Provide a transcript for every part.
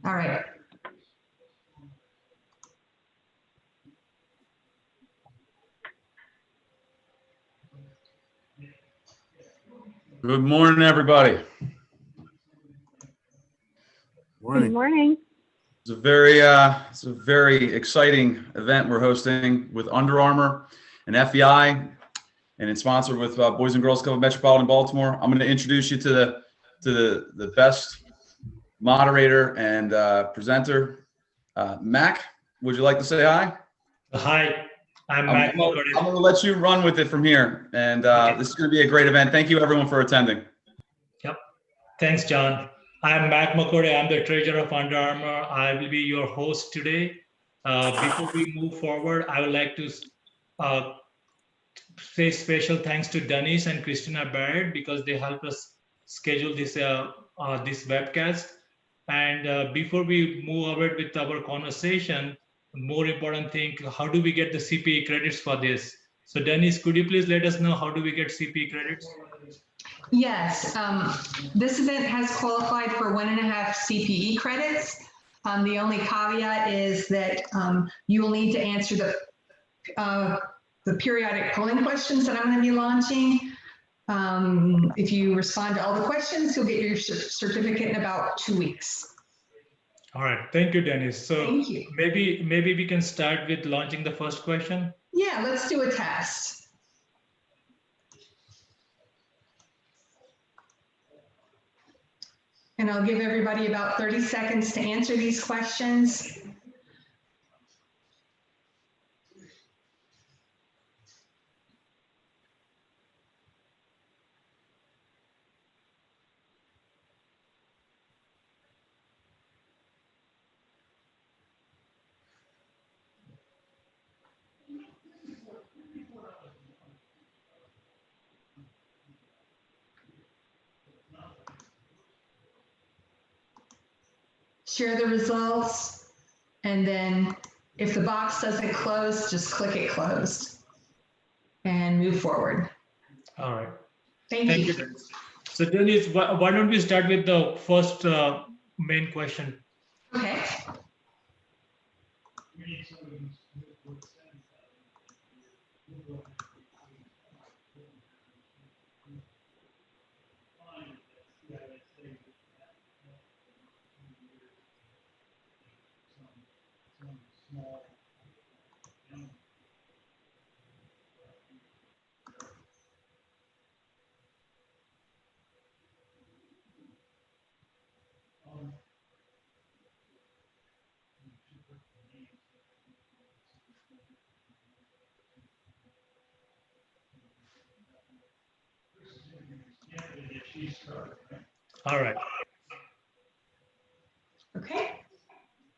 All right. Good morning, everybody. Good morning. It's a very exciting event we're hosting with Under Armour and FEI, and it's sponsored with Boys and Girls Club of Metropolitan Baltimore. I'm going to introduce you to the best moderator and presenter, Mack. Would you like to say hi? Hi, I'm Mack Makode. I'm going to let you run with it from here, and Okay. This is going to be a great event. Thank you, everyone, for attending. Yep. Thanks, John. I'm Mack Makode. I'm the treasurer of Under Armour. I will be your host today. Before we move forward, I would like to say special thanks to Denise and Christina Barrett because they helped us schedule this this webcast. And before we move ahead with our conversation, more important thing, how do we get the CPE credits for this? So Denise, could you please let us know how do we get CPE credits? Yes, this event has qualified for 1.5 CPE credits. The only caveat is that you will need to answer the periodic polling questions that I'm going to be launching. If you respond to all the questions, you'll get your certificate in about 2 weeks. All right, thank you, Dennis. So Thank you. maybe we can start with launching the first question. Yeah, let's do a test. And I'll give everybody about 30 seconds to answer these questions. Share the results, and then if the box doesn't close, just click it closed and move forward. All right. Thank you. Dennis. So Dennis, why don't we start with the first main question? Okay. All right. Okay.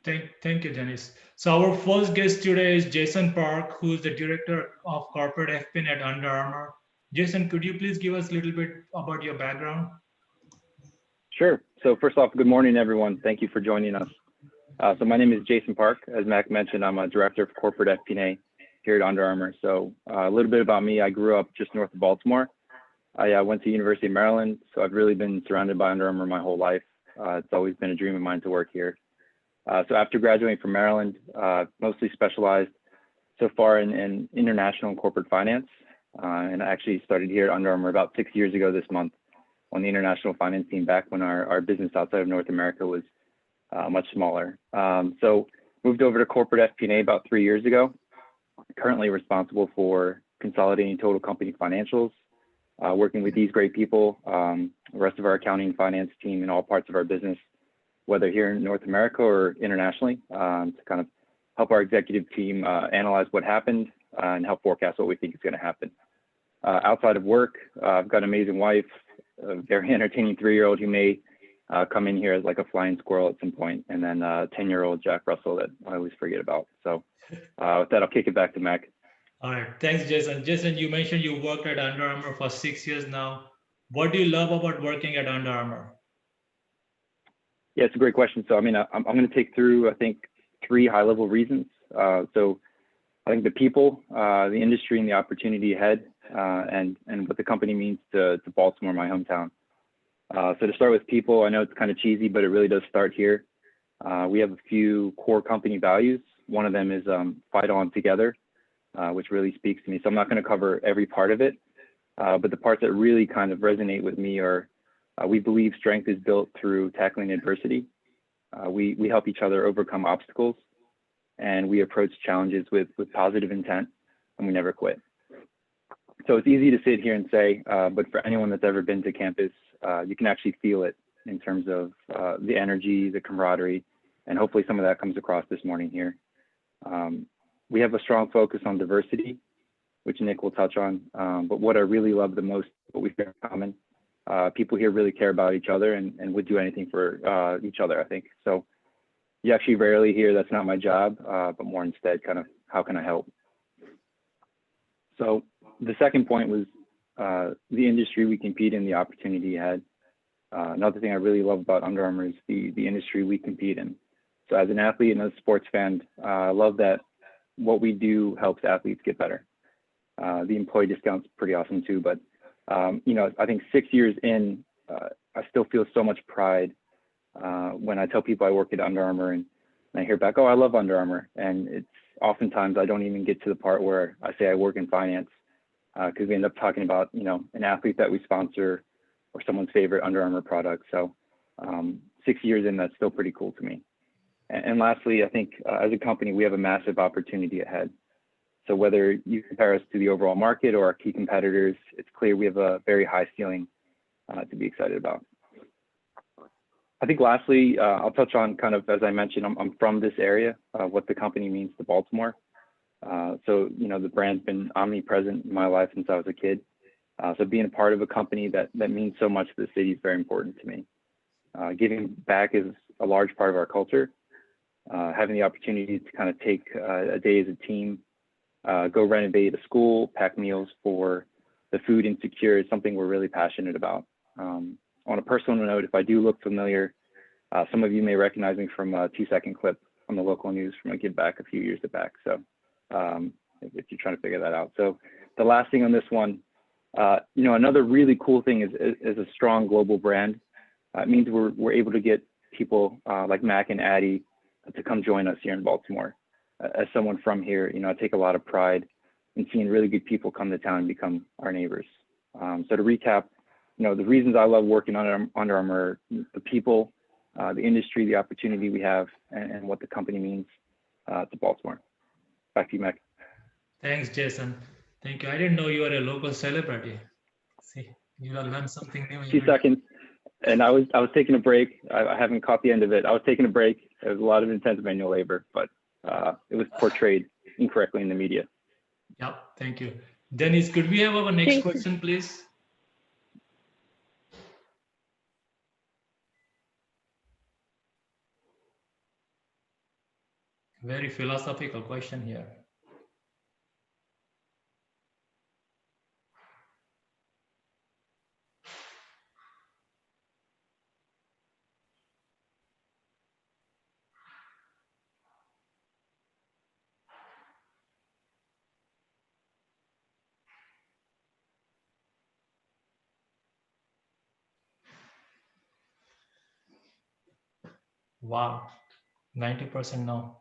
Thank you, Dennis. So our first guest today is Jason Park, who is the director of corporate FP&A at Under Armour. Jason, could you please give us a little bit about your background? Sure. So first off, good morning, everyone. Thank you for joining us. So my name is Jason Park. As Mack mentioned, I'm a director of corporate FP&A here at Under Armour. So a little bit about me. I grew up just north of Baltimore. I went to University of Maryland, so I've really been surrounded by Under Armour my whole life. It's always been a dream of mine to work here. So after graduating from Maryland, mostly specialized so far in international and corporate finance. And I actually started here at Under Armour about 6 years ago this month on the international finance team, back when our business outside of North America was much smaller. So moved over to corporate FP&A about 3 years ago. Currently responsible for consolidating total company financials, working with these great people, the rest of our accounting and finance team in all parts of our business, whether here in North America or internationally, to kind of help our executive team analyze what happened and help forecast what we think is going to happen. Outside of work, I've got an amazing wife, a very entertaining 3-year-old who may come in here as like a flying squirrel at some point, and then a 10-year-old Jack Russell that I always forget about. So with that, I'll kick it back to Mac. All right, thanks, Jason. Jason, you mentioned you worked at Under Armour for 6 years now. What do you love about working at Under Armour? Yeah, it's a great question. So, I mean, I'm going to take through, I think, 3 high-level reasons. So I think the people, the industry, and the opportunity ahead, and what the company means to Baltimore, my hometown. So to start with people, I know it's kind of cheesy, but it really does start here. We have a few core company values. One of them is fight on together, which really speaks to me. So I'm not going to cover every part of it, but the parts that really kind of resonate with me are we believe strength is built through tackling adversity. We help each other overcome obstacles, and we approach challenges with positive intent, and we never quit. So it's easy to sit here and say, but for anyone that's ever been to campus, you can actually feel it in terms of the energy, the camaraderie, and hopefully some of that comes across this morning here. We have a strong focus on diversity, which Nik will touch on, but what I really love the most, what we share in common, people here really care about each other and would do anything for each other, I think. So you actually rarely hear that's not my job, but more instead kind of how can I help? So the second point was the industry we compete in, the opportunity ahead. Another thing I really love about Under Armour is the industry we compete in. So as an athlete and a sports fan, I love that what we do helps athletes get better. The employee discount's pretty awesome too, but you know, I think 6 years in, I still feel so much pride when I tell people I work at Under Armour and I hear back, oh, I love Under Armour. And it's oftentimes I don't even get to the part where I say I work in finance because we end up talking about, you know, an athlete that we sponsor or someone's favorite Under Armour product. So 6 years in, that's still pretty cool to me. And lastly, I think as a company, we have a massive opportunity ahead. So whether you compare us to the overall market or our key competitors, it's clear we have a very high ceiling to be excited about. I think lastly, I'll touch on kind of, as I mentioned, I'm from this area, what the company means to Baltimore. So, you know, the brand's been omnipresent in my life since I was a kid. So being a part of a company that means so much to the city is very important to me. Giving back is a large part of our culture. Having the opportunity to kind of take a day as a team, go renovate a school, pack meals for the food insecure is something we're really passionate about. On a personal note, if I do look familiar, some of you may recognize me from a 2-second clip on the local news from a give back a few years back. So if you're trying to figure that out. So the last thing on this one, you know, another really cool thing is a strong global brand. It means we're able to get people like Mack and Addie to come join us here in Baltimore. As someone from here, you know, I take a lot of pride in seeing really good people come to town and become our neighbors. So to recap, you know, the reasons I love working on Under Armour, the people, the industry, the opportunity we have, and what the company means to Baltimore. Back to you, Mack. Thanks, Jason. Thank you. I didn't know you were a local celebrity. See, you will learn something new. 2 seconds. And I was taking a break. I haven't caught the end of it. I was taking a break. There was a lot of intense manual labor, but it was portrayed incorrectly in the media. Yeah, thank you. Denise, could we have our next question, please? Very philosophical question here. Wow, 90% no.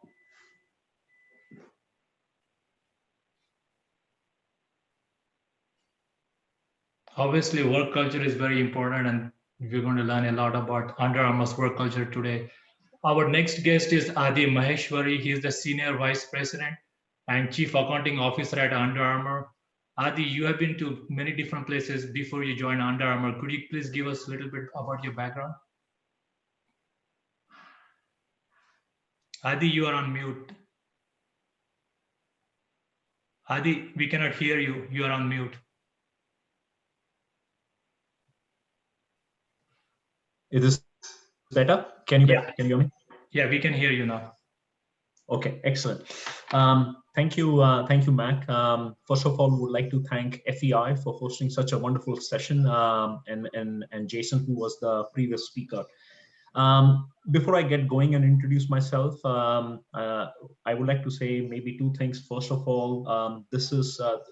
Obviously, work culture is very important, and we're going to learn a lot about Under Armour's work culture today. Our next guest is Adi Maheshwari. He is the Senior Vice President and Chief Accounting Officer at Under Armour. Adi, you have been to many different places before you joined Under Armour. Could you please give us a little bit about your background? Adi, you are on mute. Adi, we cannot hear you. You are on mute. Is this better? Can you hear me? Yeah, we can hear you now. Okay, excellent. Thank you, Mack. First of all, would like to thank FEI for hosting such a wonderful session, and Jason, who was the previous speaker. Before I get going and introduce myself, I would like to say maybe two things. First of all,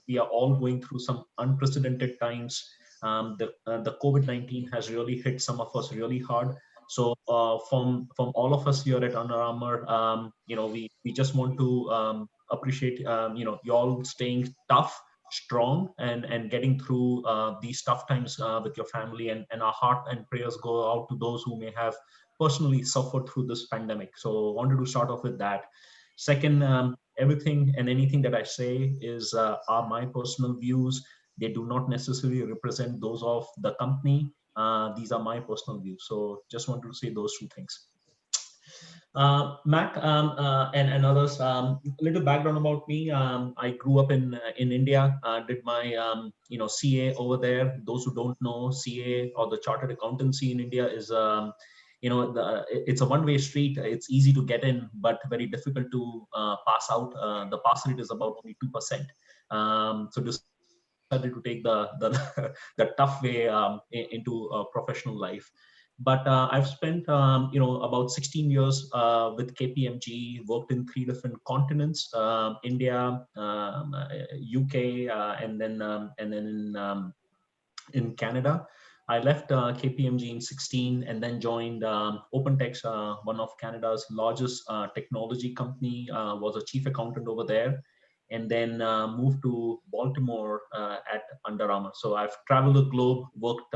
we are all going through some unprecedented times. The COVID-19 has really hit some of us really hard. So from all of us here at Under Armour, we just want to appreciate you all staying tough, strong, and getting through these tough times with your family, and our heart and prayers go out to those who may have personally suffered through this pandemic. So wanted to start off with that. Second, everything and anything that I say are my personal views. They do not necessarily represent those of the company. These are my personal views. So just wanted to say those two things. Mac and others, a little background about me. I grew up in India, did my CA over there. Those who don't know, CA or the chartered accountancy in India is it's a one-way street. It's easy to get in, but very difficult to pass out. The pass rate is about only 2%. So just decided to take the tough way into professional life. But I've spent about 16 years with KPMG, worked in 3 different continents: India, UK, and then in Canada. I left KPMG in 16 and then joined OpenText, one of Canada's largest technology company. Was a chief accountant over there, and then moved to Baltimore at Under Armour. So I've traveled the globe, worked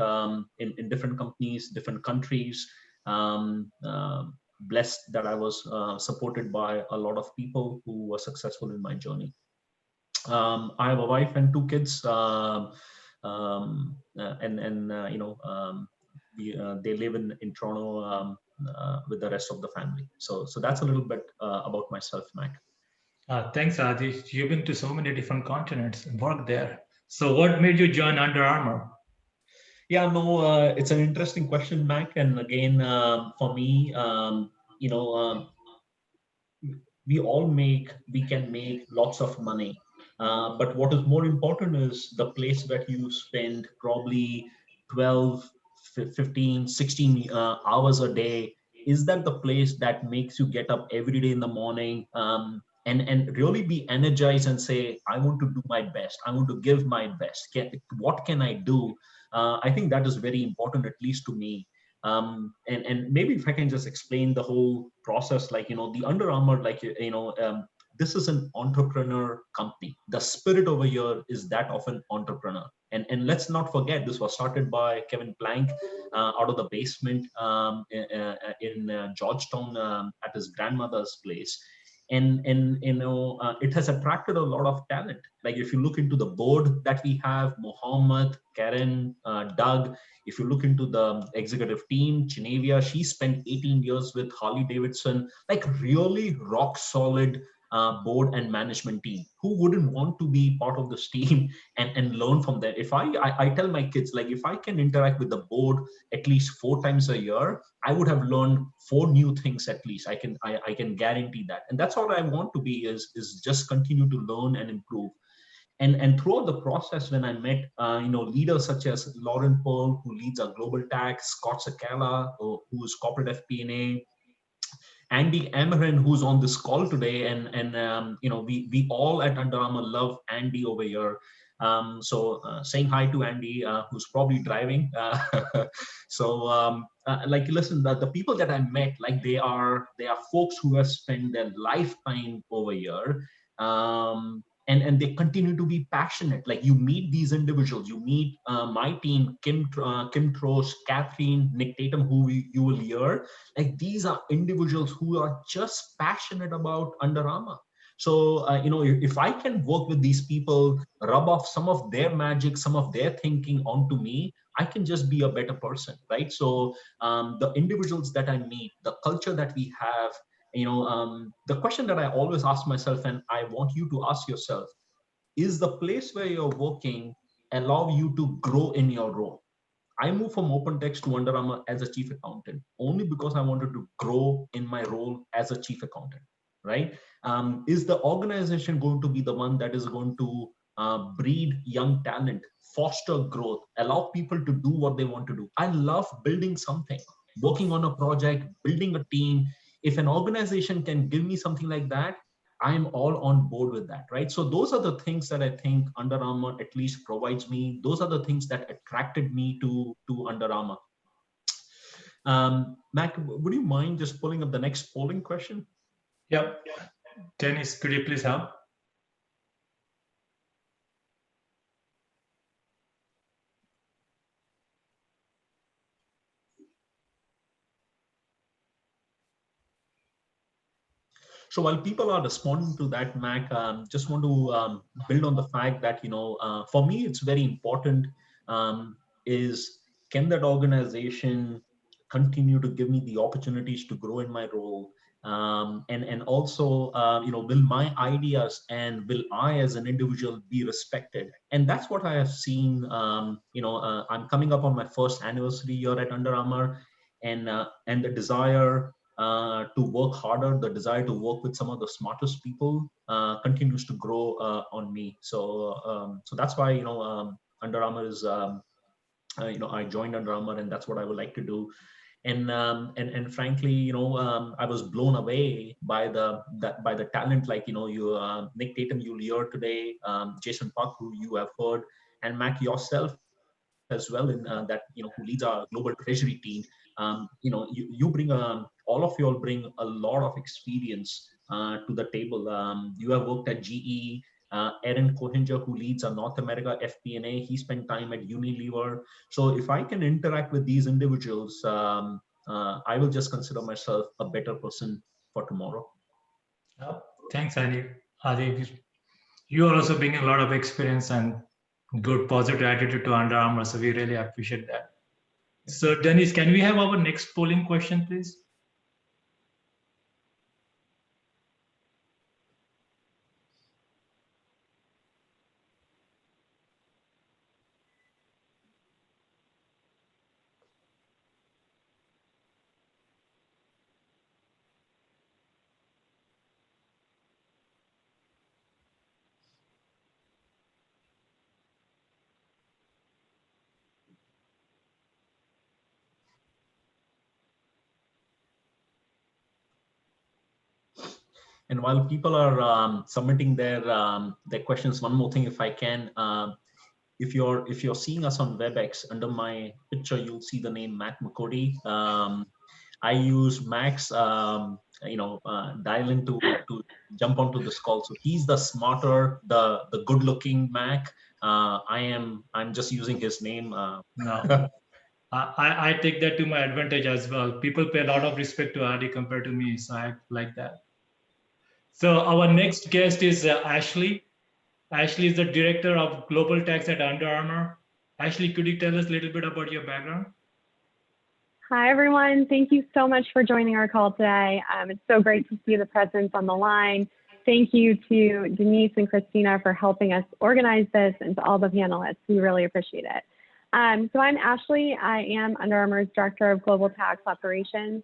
in different companies, different countries. Blessed that I was supported by a lot of people who were successful in my journey. I have a wife and 2 kids. They live in Toronto with the rest of the family. So that's a little bit about myself, Mac. Thanks, Adish. You've been to so many different continents and worked there. So what made you join Under Armour? Yeah, no, it's an interesting question, Mac. And again, for me, we can make lots of money. But what is more important is the place where you spend probably 12, 15, 16 hours a day. Is that the place that makes you get up every day in the morning and really be energized and say, I want to do my best. I want to give my best. What can I do? I think that is very important, at least to me. And maybe if I can just explain the whole process, the Under Armour, this is an entrepreneur company. The spirit over here is that of an entrepreneur. And let's not forget, this was started by Kevin Plank out of the basement in Georgetown at his grandmother's place. And it has attracted a lot of talent. Like if you look into the board that we have, Mohammed, Karen, Doug. If you look into the executive team, Chinevia, she spent 18 years with Harley Davidson, like really rock solid board and management team. Who wouldn't want to be part of this team and learn from them? If I tell my kids, like if I can interact with the board at least 4 times a year, I would have learned 4 new things at least. I can guarantee that. And that's all I want to be is just continue to learn and improve. And throughout the process, when I met leaders such as Lauren Pearl, who leads our global tax, Scott Sakala, who is corporate FP&A, Andy Amarin, who's on this call today, and we all at Under Armour love Andy over here. So saying hi to Andy, who's probably driving. Listen, the people that I met, they are folks who have spent their lifetime over here. And they continue to be passionate. Like you meet these individuals, you meet my team, Kim Trost, Catherine, Nik Tatum, who you will hear. Like these are individuals who are just passionate about Under Armour. So, if I can work with these people, rub off some of their magic, some of their thinking onto me, I can just be a better person, right? So the individuals that I meet, the culture that we have, the question that I always ask myself, and I want you to ask yourself, is the place where you're working allow you to grow in your role? I moved from OpenText to Under Armour as a chief accountant only because I wanted to grow in my role as a chief accountant, right? Is the organization going to be the one that is going to breed young talent, foster growth, allow people to do what they want to do? I love building something, working on a project, building a team. If an organization can give me something like that, I'm all on board with that, right? So those are the things that I think Under Armour at least provides me. Those are the things that attracted me to Under Armour. Mac, would you mind just pulling up the next polling question? Yep. Denise, could you please help? So while people are responding to that, Mac, just want to build on the fact that, for me, it's very important is can that organization continue to give me the opportunities to grow in my role? And also, will my ideas and will I as an individual be respected? And that's what I have seen. I'm coming up on my first anniversary year at Under Armour, and the desire to work harder, the desire to work with some of the smartest people continues to grow on me. So that's why Under Armour is I joined Under Armour, and that's what I would like to do. And frankly, I was blown away by the talent, like you Nik Tatum you'll hear today, Jason Park, who you have heard, and Mac yourself as well, in that who leads our global treasury team. You bring all of you all bring a lot of experience to the table. You have worked at GE. Aaron Kohinger, who leads our North America FP&A, he spent time at Unilever. So if I can interact with these individuals, I will just consider myself a better person for tomorrow. Oh, thanks, Adi. You are also bringing a lot of experience and good positive attitude to Under Armour, so we really appreciate that. So Denise, can we have our next polling question, please? And while people are submitting their questions, one more thing, if I can, if you're seeing us on WebEx, under my picture, you'll see the name Mack Makode. I use Max, dial in to jump onto this call. So he's the smarter, the good-looking Mac. I'm just using his name. No. I take that to my advantage as well. People pay a lot of respect to Adi compared to me, so I like that. So our next guest is Ashley. Ashley is the Director of Global Tax at Under Armour. Ashley, could you tell us a little bit about your background? Hi, everyone. Thank you so much for joining our call today. It's so great to see the presence on the line. Thank you to Denise and Christina for helping us organize this, and to all the panelists. We really appreciate it. So I'm Ashley. I am Under Armour's Director of Global Tax Operations.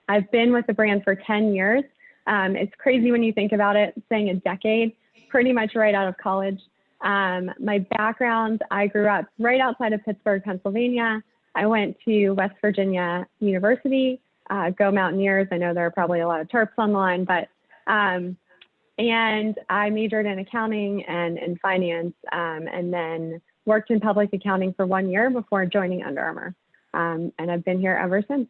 I've been with the brand for 10 years. It's crazy when you think about it, saying a decade, pretty much right out of college. My background, I grew up right outside of Pittsburgh, Pennsylvania. I went to West Virginia University, go Mountaineers. I know there are probably a lot of Terps online, but, and I majored in accounting and in finance, and then worked in public accounting for 1 year before joining Under Armour. And I've been here ever since.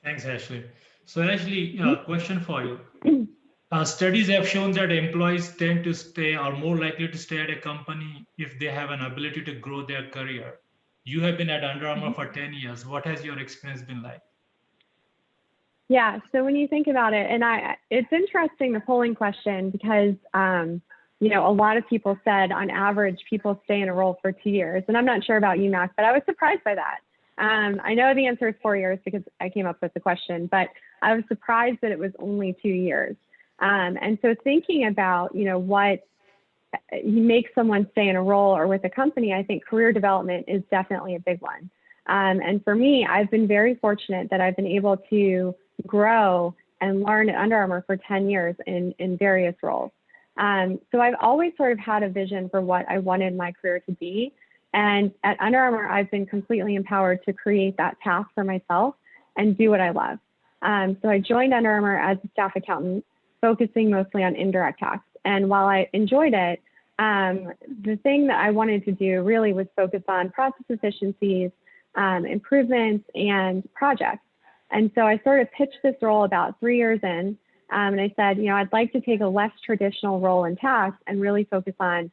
Thanks, Ashley. So Ashley, question for you. Studies have shown that employees tend to stay, or more likely to stay at a company if they have an ability to grow their career. You have been at Under Armour for 10 years. What has your experience been like? Yeah, so when you think about it, and it's interesting, the polling question, because a lot of people said on average, people stay in a role for 2 years. And I'm not sure about you, Mac, but I was surprised by that. I know the answer is 4 years because I came up with the question, but I was surprised that it was only 2 years. And so thinking about, what makes someone stay in a role or with a company, I think career development is definitely a big one. And for me, I've been very fortunate that I've been able to grow and learn at Under Armour for 10 years in various roles. So I've always sort of had a vision for what I wanted my career to be. And at Under Armour, I've been completely empowered to create that path for myself and do what I love. So I joined Under Armour as a staff accountant, focusing mostly on indirect tax. And while I enjoyed it, the thing that I wanted to do really was focus on process efficiencies, improvements, and projects. And so I sort of pitched this role about 3 years in, and I said, I'd like to take a less traditional role in tax and really focus on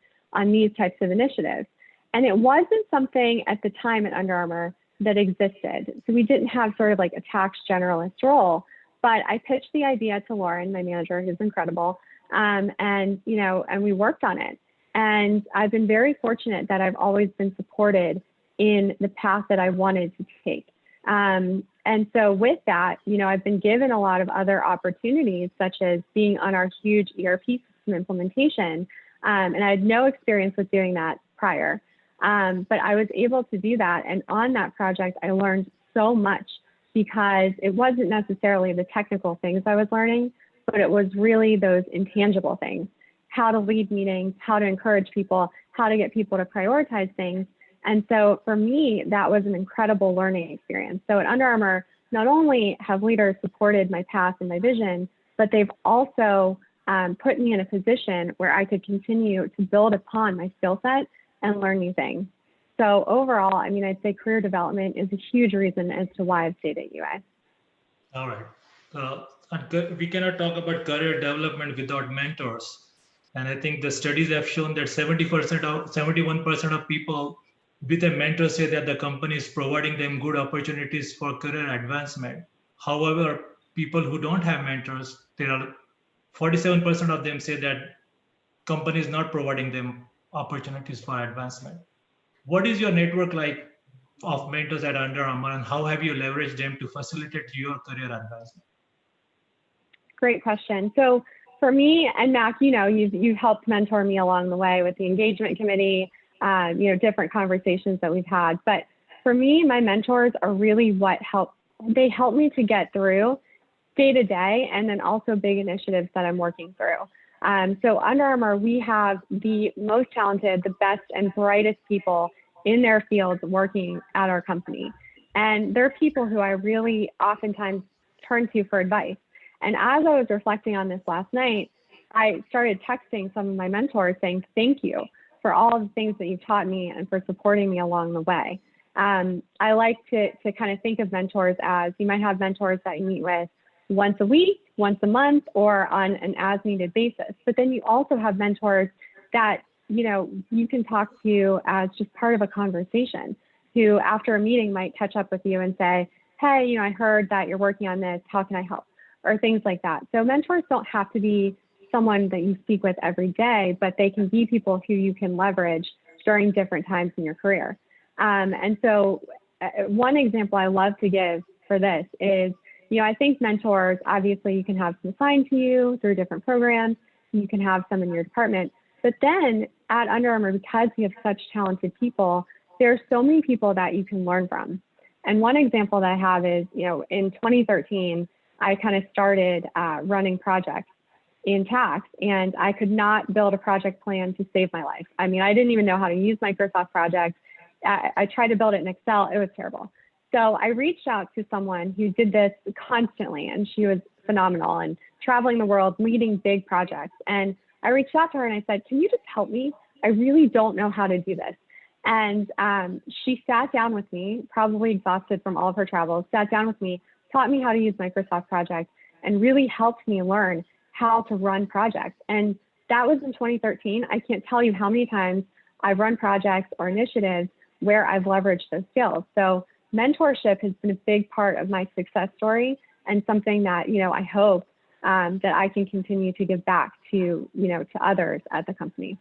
these types of initiatives. And it wasn't something at the time at Under Armour that existed. So we didn't have sort of like a tax generalist role, but I pitched the idea to Lauren, my manager, who's incredible. And we worked on it. And I've been very fortunate that I've always been supported in the path that I wanted to take. And so with that, I've been given a lot of other opportunities, such as being on our huge ERP system implementation. And I had no experience with doing that prior. But I was able to do that. And on that project, I learned so much because it wasn't necessarily the technical things I was learning, but it was really those intangible things, how to lead meetings, how to encourage people, how to get people to prioritize things. And so for me, that was an incredible learning experience. So at Under Armour, not only have leaders supported my path and my vision, but they've also put me in a position where I could continue to build upon my skill set and learn new things. So overall, I'd say career development is a huge reason as to why I've stayed at UA. All right. We cannot talk about career development without mentors. And I think the studies have shown that 71% of people with a mentor say that the company is providing them good opportunities for career advancement. However, people who don't have mentors, 47% of them say that company is not providing them opportunities for advancement. What is your network like of mentors at Under Armour, and how have you leveraged them to facilitate your career advancement? Great question. So for me and Mack, you've helped mentor me along the way with the engagement committee, different conversations that we've had. But for me, my mentors are really what they help me to get through day to day, and then also big initiatives that I'm working through. So Under Armour, we have the most talented, the best and brightest people in their fields working at our company. And they're people who I really oftentimes turn to for advice. And as I was reflecting on this last night, I started texting some of my mentors saying, thank you for all of the things that you've taught me and for supporting me along the way. I like to kind of think of mentors as, you might have mentors that you meet with once a week, once a month, or on an as needed basis. But then you also have mentors that, you can talk to as just part of a conversation, who after a meeting might catch up with you and say, hey, I heard that you're working on this, how can I help? Or things like that. So mentors don't have to be someone that you speak with every day, but they can be people who you can leverage during different times in your career. And so one example I love to give for this is, I think mentors, obviously you can have some assigned to you through different programs, you can have some in your department, but then at Under Armour, because we have such talented people, there's so many people that you can learn from. And one example that I have is, in 2013, I kind of started running projects in tax, and I could not build a project plan to save my life. I didn't even know how to use Microsoft Project. I tried to build it in Excel. It was terrible. So I reached out to someone who did this constantly, and she was phenomenal and traveling the world, leading big projects. And I reached out to her and I said, can you just help me? I really don't know how to do this. And she sat down with me, probably exhausted from all of her travels, sat down with me, taught me how to use Microsoft Project, and really helped me learn how to run projects. And that was in 2013. I can't tell you how many times I've run projects or initiatives where I've leveraged those skills. So mentorship has been a big part of my success story, and something that, I hope that I can continue to give back to, to others at the company.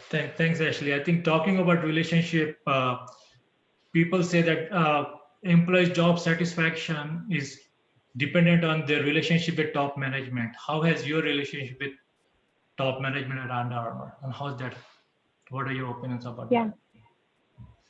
Thanks, Ashley. I think talking about relationship, people say that employees' job satisfaction is dependent on their relationship with top management. How has your relationship with top management at Under Armour, and how's that? What are your opinions about that?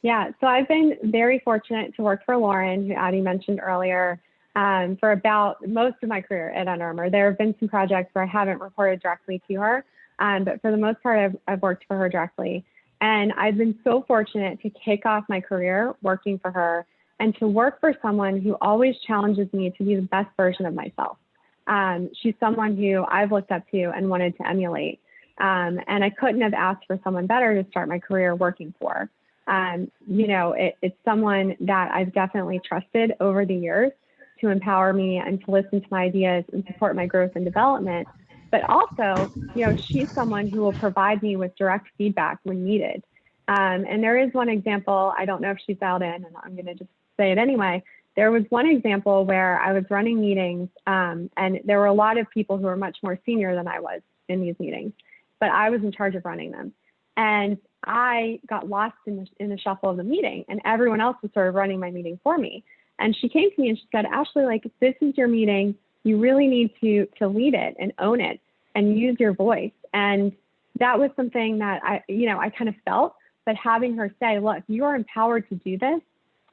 Yeah, so I've been very fortunate to work for Lauren, who Adi mentioned earlier, for about most of my career at Under Armour. There have been some projects where I haven't reported directly to her, but for the most part, I've worked for her directly. And I've been so fortunate to kick off my career working for her, and to work for someone who always challenges me to be the best version of myself. She's someone who I've looked up to and wanted to emulate. And I couldn't have asked for someone better to start my career working for. It's someone that I've definitely trusted over the years to empower me and to listen to my ideas and support my growth and development. But also, she's someone who will provide me with direct feedback when needed. And there is one example, I don't know if she's out in, and I'm going to just say it anyway. There was one example where I was running meetings, and there were a lot of people who were much more senior than I was in these meetings, but I was in charge of running them. And I got lost in the shuffle of the meeting, and everyone else was sort of running my meeting for me. And she came to me and she said, Ashley, like, this is your meeting. You really need to lead it and own it and use your voice. And that was something that I kind of felt, but having her say, look, you are empowered to do this,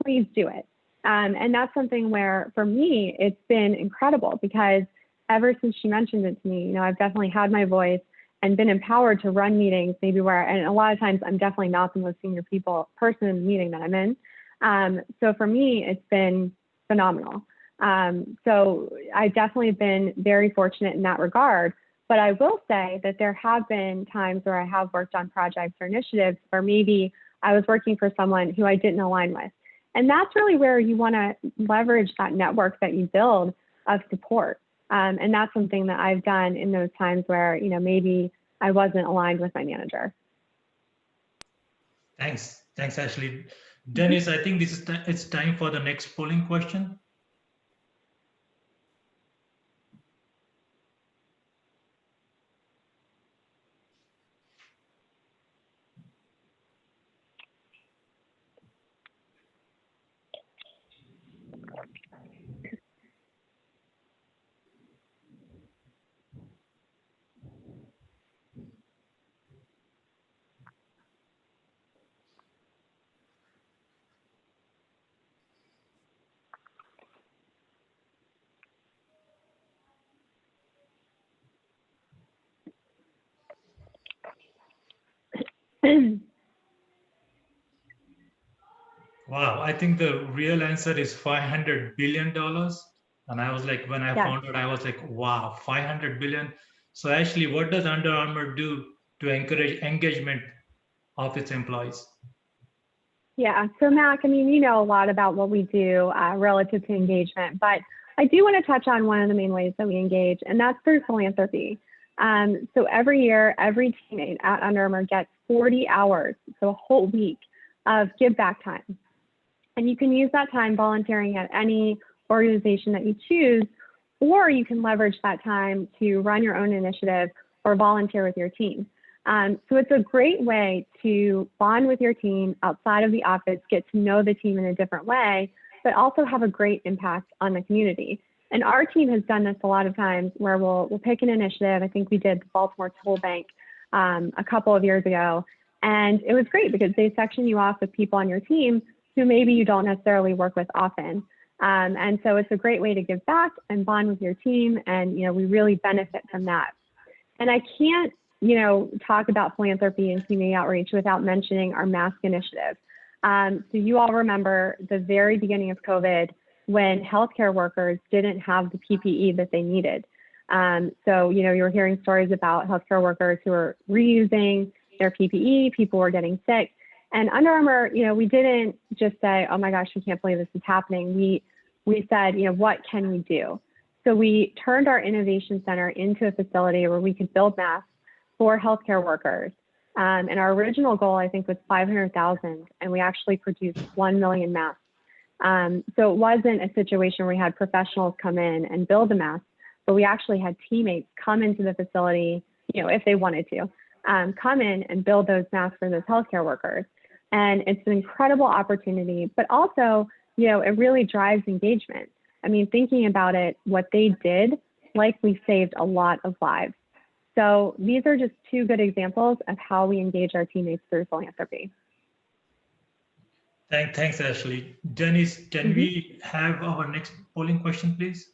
please do it. And that's something where, for me, it's been incredible, because ever since she mentioned it to me, I've definitely had my voice and been empowered to run meetings, maybe and a lot of times I'm definitely not the most senior person in the meeting that I'm in. So for me, it's been phenomenal. So I've definitely been very fortunate in that regard. But I will say that there have been times where I have worked on projects or initiatives where maybe I was working for someone who I didn't align with. And that's really where you want to leverage that network that you build of support. And that's something that I've done in those times where, maybe I wasn't aligned with my manager. Thanks, Ashley. Denise, I think it's time for the next polling question. Wow, I think the real answer is $500 billion. And I was like, when I found out, I was like, wow, 500 billion. So actually, what does Under Armour do to encourage engagement of its employees? Yeah, so Mack, you know a lot about what we do relative to engagement, but I do want to touch on one of the main ways that we engage, and that's through philanthropy. So every year, every teammate at Under Armour gets 40 hours, so a whole week of give back time. And you can use that time volunteering at any organization that you choose, or you can leverage that time to run your own initiative or volunteer with your team. So it's a great way to bond with your team outside of the office, get to know the team in a different way, but also have a great impact on the community. And our team has done this a lot of times where we'll pick an initiative. I think we did the Baltimore Toll Bank a couple of years ago. And it was great because they section you off with people on your team who maybe you don't necessarily work with often. And so it's a great way to give back and bond with your team. And, we really benefit from that. And I can't, talk about philanthropy and community outreach without mentioning our mask initiative. So you all remember the very beginning of COVID when healthcare workers didn't have the PPE that they needed. So, you were hearing stories about healthcare workers who were reusing their PPE, people were getting sick. And Under Armour, we didn't just say, oh my gosh, we can't believe this is happening. We said, what can we do? So we turned our innovation center into a facility where we could build masks for healthcare workers. And our original goal, I think, was 500,000, and we actually produced 1 million masks. So it wasn't a situation where we had professionals come in and build a mask, but we actually had teammates come into the facility, if they wanted to, come in and build those masks for those healthcare workers. And it's an incredible opportunity, but also, it really drives engagement. Thinking about it, what they did likely saved a lot of lives. So these are just two good examples of how we engage our teammates through philanthropy. Thanks, Ashley. Denise, can we have our next polling question, please?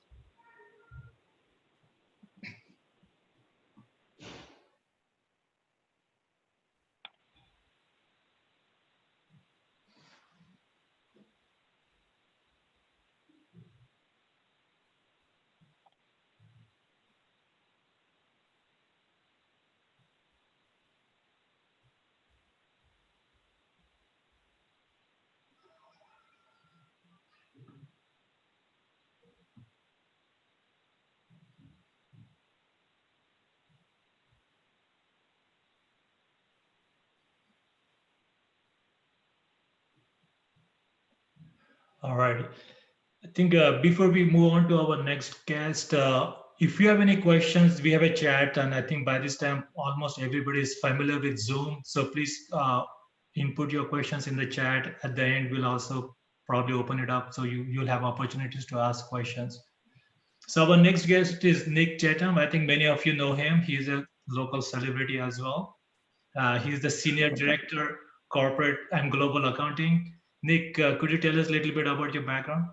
All right. I think before we move on to our next guest, if you have any questions, we have a chat, and I think by this time almost everybody is familiar with Zoom. So please input your questions in the chat. At the end, we'll also probably open it up so you'll have opportunities to ask questions. So our next guest is Nik Tatum. I think many of you know him. He's a local celebrity as well. He's the Senior Director, Corporate and Global Accounting. Nik, could you tell us a little bit about your background?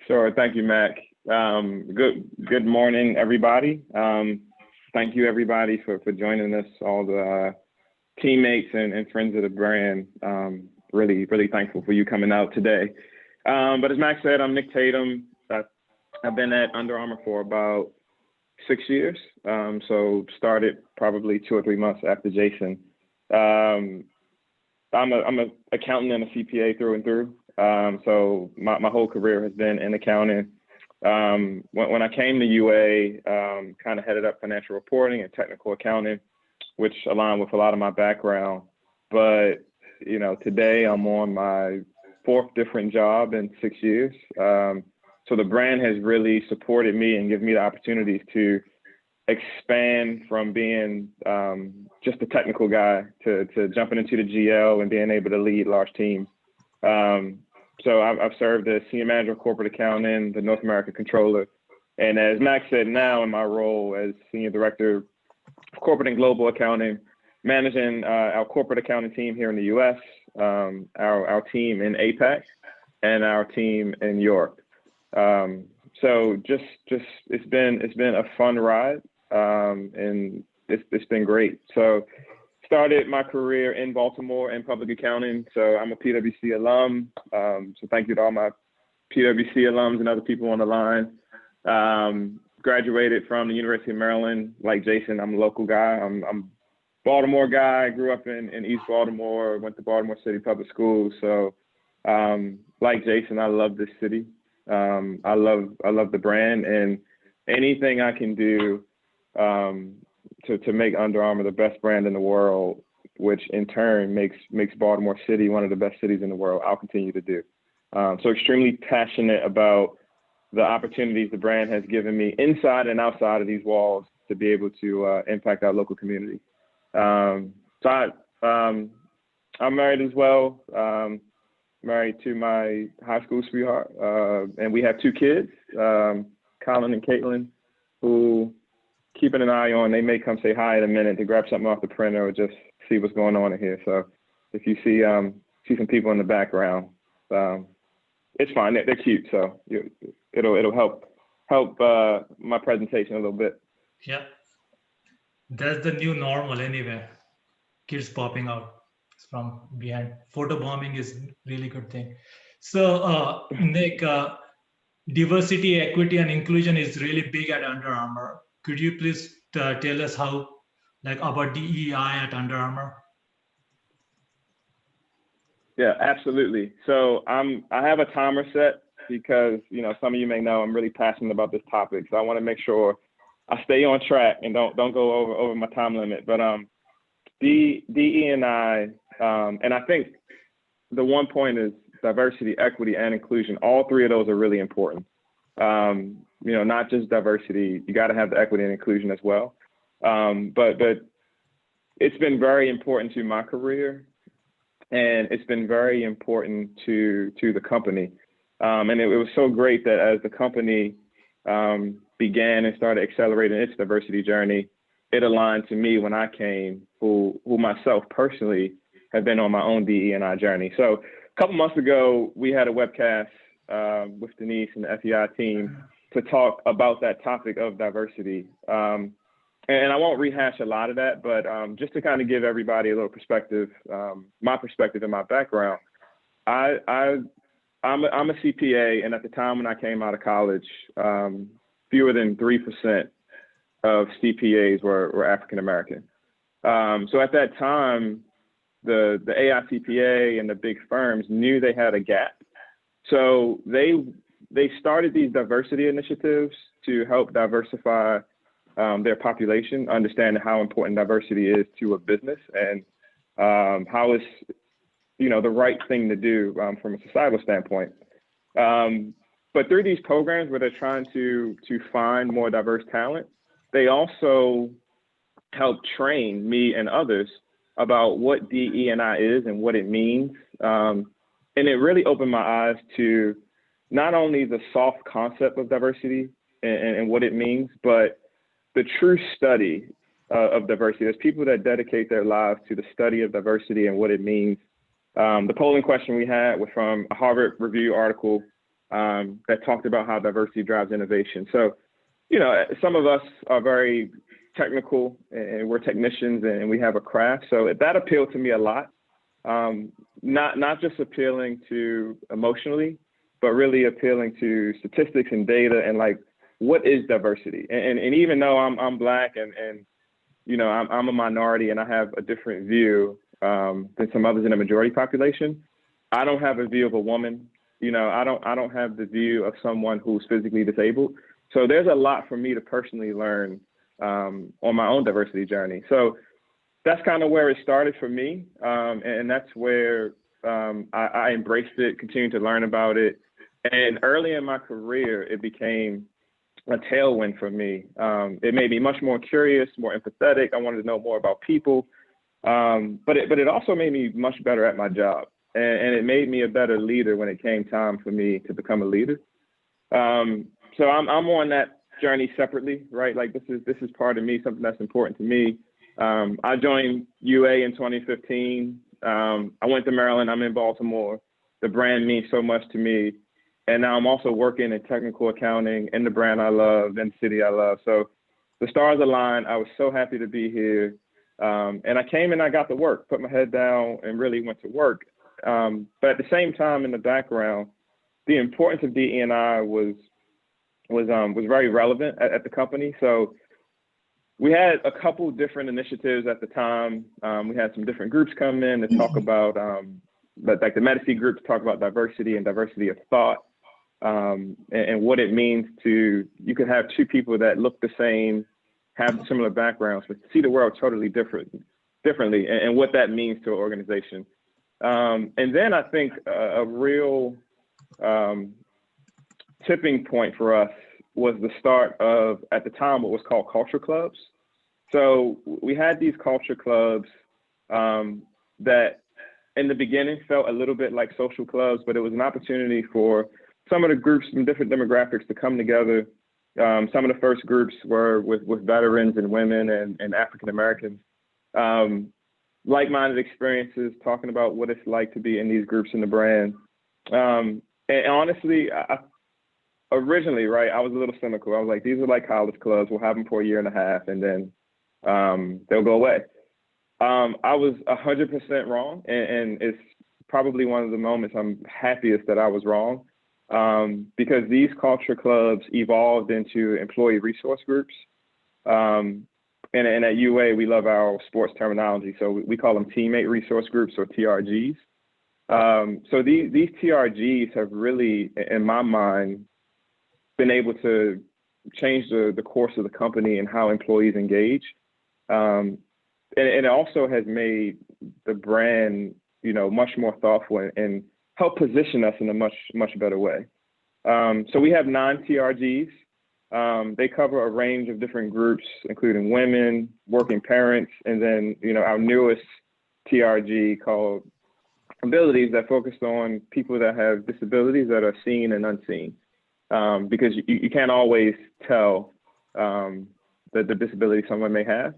Sure. Thank you, Mac. Good morning, everybody. Thank you, everybody, for joining us, all the teammates and friends of the brand. Really thankful for you coming out today. But as Mac said, I'm Nik Tatum. I've been at Under Armour for about 6 years. So started probably 2 or 3 months after Jason. I'm an accountant and a CPA through and through. So my whole career has been in accounting. When I came to UA, kind of headed up financial reporting and technical accounting, which aligned with a lot of my background. But, you know, today I'm on my 4th different job in 6 years. So the brand has really supported me and given me the opportunities to expand from being just a technical guy to jumping into the GL and being able to lead large teams. So I've served as Senior Manager of Corporate Accounting, the North American Controller. And as Max said, now in my role as Senior Director of Corporate and Global Accounting, managing our corporate accounting team here in the US, our team in APAC, and our team in Europe. So just it's been a fun ride, and it's been great. So started my career in Baltimore in public accounting. So I'm a PwC alum. So thank you to all my PwC alums and other people on the line. Graduated from the University of Maryland. Like Jason, I'm a local guy. I'm Baltimore guy. Grew up in East Baltimore. Went to Baltimore City Public Schools. So like Jason, I love this city. I love the brand, and anything I can do to make Under Armour the best brand in the world, which in turn makes Baltimore City one of the best cities in the world, I'll continue to do. So extremely passionate about the opportunities the brand has given me inside and outside of these walls to be able to impact our local community. I'm married as well. Married to my high school sweetheart, and we have 2 kids, Colin and Caitlin, who keeping an eye on. They may come say hi in a minute to grab something off the printer or just see what's going on in here. So if you see some people in the background, it's fine. They're cute, so it'll help my presentation a little bit. Yeah, that's the new normal anyway. Kids popping out from behind. Photobombing is really good thing. So Nik, diversity, equity, and inclusion is really big at Under Armour. Could you please tell us how, about DEI at Under Armour? Yeah, absolutely. So I have a timer set because, you know, some of you may know I'm really passionate about this topic. So I want to make sure I stay on track and don't go over my time limit. But DE&I, and I think the one point is diversity, equity, and inclusion. All 3 of those are really important. You know, not just diversity, you got to have the equity and inclusion as well. But it's been very important to my career, and it's been very important to the company. And it was so great that as the company began and started accelerating its diversity journey, it aligned to me when I came, who myself personally have been on my own DE&I journey. So a couple months ago, we had a webcast with Denise and the FEI team to talk about that topic of diversity. And I won't rehash a lot of that, but just to kind of give everybody a little perspective, my perspective and my background, I'm a CPA, and at the time when I came out of college, fewer than 3% of CPAs were African American. So at that time, the AICPA and the big firms knew they had a gap. So they started these diversity initiatives to help diversify their population, understanding how important diversity is to a business and how the right thing to do from a societal standpoint. But through these programs where they're trying to find more diverse talent, they also help train me and others about what DE&I is and what it means. And it really opened my eyes to not only the soft concept of diversity and what it means, but the true study of diversity. There's people that dedicate their lives to the study of diversity and what it means. The polling question we had was from a Harvard Review article that talked about how diversity drives innovation. So, some of us are very technical and we're technicians and we have a craft. So that appealed to me a lot. Not just appealing to emotionally, but really appealing to statistics and data and like, what is diversity? And even though I'm Black and I'm a minority and I have a different view than some others in the majority population, I don't have a view of a woman. I don't have the view of someone who's physically disabled. So there's a lot for me to personally learn on my own diversity journey. So that's kind of where it started for me. And that's where I embraced it, continued to learn about it. And early in my career, it became a tailwind for me. It made me much more curious, more empathetic. I wanted to know more about people. But it also made me much better at my job. And it made me a better leader when it came time for me to become a leader. So I'm on that journey separately, right? Like this is part of me, something that's important to me. I joined UA in 2015. I went to Maryland. I'm in Baltimore. The brand means so much to me. And now I'm also working in technical accounting in the brand I love, in the city I love. So the stars aligned. I was so happy to be here. And I came and I got to work, put my head down and really went to work. But at the same time, in the background, the importance of DE&I was very relevant at the company. So we had a couple different initiatives at the time. We had some different groups come in to talk about, like the Medici group to talk about diversity and diversity of thought, and what it means you could have two people that look the same, have similar backgrounds, but see the world totally differently, and what that means to an organization. And then I think a real tipping point for us was the start of, at the time, what was called culture clubs. So we had these culture clubs that in the beginning felt a little bit like social clubs, but it was an opportunity for some of the groups from different demographics to come together. Some of the first groups were with veterans and women and African Americans. Like-minded experiences, talking about what it's like to be in these groups in the brand. And honestly, originally, right, I was a little cynical. I was like, these are like college clubs. We'll have them for a year and a half, and then they'll go away. I was 100% wrong, and it's probably one of the moments I'm happiest that I was wrong, because these culture clubs evolved into employee resource groups. And at UA, we love our sports terminology, so we call them teammate resource groups, or TRGs. So these TRGs have really, in my mind, been able to change the course of the company and how employees engage. And it also has made the brand, much more thoughtful and help position us in a much better way. So we have 9 TRGs. They cover a range of different groups, including women, working parents, and then, our newest TRG called Abilities, that focused on people that have disabilities that are seen and unseen. Because you can't always tell the disability someone may have.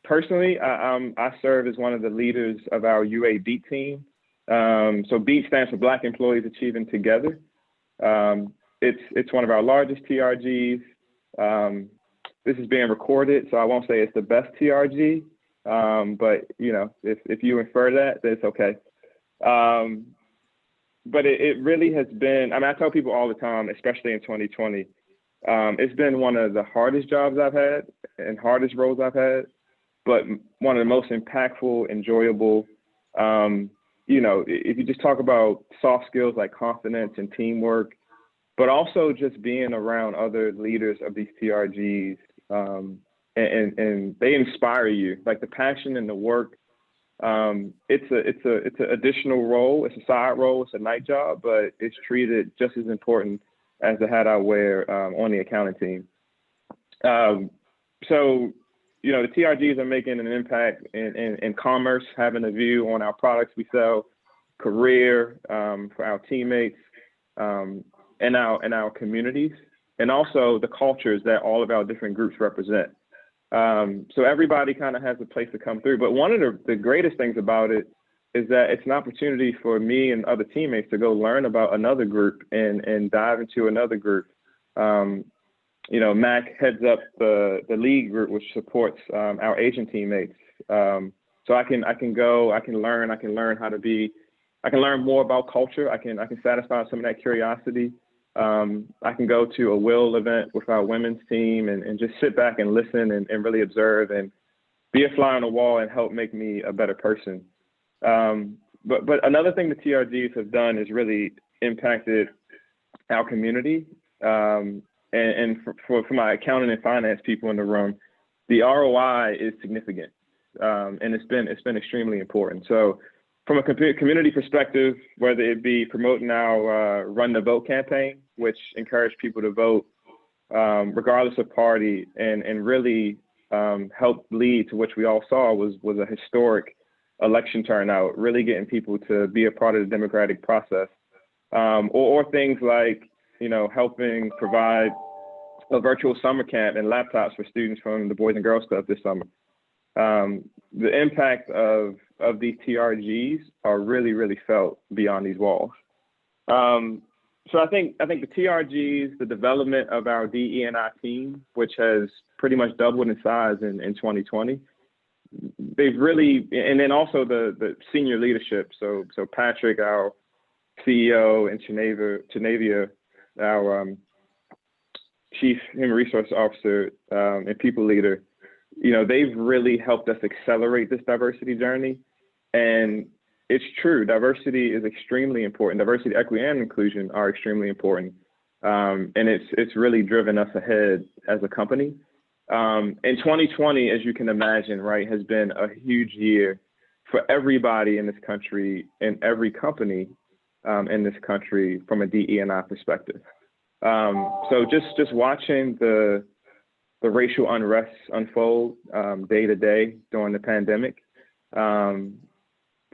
Personally, I serve as one of the leaders of our UA BEAT team. So BEAT stands for Black Employees Achieving Together. It's one of our largest TRGs. This is being recorded, so I won't say it's the best TRG, but if you infer that, then it's okay. But it really has been, I tell people all the time, especially in 2020, it's been one of the hardest jobs I've had and hardest roles I've had, but one of the most impactful, enjoyable. If you just talk about soft skills like confidence and teamwork, but also just being around other leaders of these TRGs, and they inspire you. Like the passion and the work It's an additional role. It's a side role. It's a night job, but it's treated just as important as the hat I wear on the accounting team. So, you know, the TRGs are making an impact in commerce, having a view on our products we sell, career for our teammates, and our communities, and also the cultures that all of our different groups represent. So everybody kind of has a place to come through. But one of the greatest things about it is that it's an opportunity for me and other teammates to go learn about another group and dive into another group. You know, Mack heads up the lead group, which supports our Asian teammates. So I can learn how to be, I can learn more about culture. I can satisfy some of that curiosity. I can go to a Will event with our women's team and just sit back and listen and really observe and be a fly on the wall and help make me a better person. But another thing the TRGs have done is really impacted our community. And for my accounting and finance people in the room, the ROI is significant, and it's been extremely important. So from a community perspective, whether it be promoting our Run the Vote campaign, which encouraged people to vote regardless of party, and really helped lead to which we all saw was a historic election turnout, really getting people to be a part of the democratic process, or things like, you know, helping provide a virtual summer camp and laptops for students from the Boys and Girls Club this summer. The impact of these TRGs are really, really felt beyond these walls. So I think the TRGs, the development of our DE&I team, which has pretty much doubled in size in 2020, they've really, and then also the senior leadership. So Patrick, our CEO, and Chenavia, our Chief Human Resource Officer and people leader, you know, they've really helped us accelerate this diversity journey. And it's true, diversity is extremely important. Diversity, equity, and inclusion are extremely important. And it's really driven us ahead as a company. In 2020, as you can imagine, right, has been a huge year for everybody in this country and every company in this country from a DE&I perspective. So just watching the racial unrest unfold day to day during the pandemic,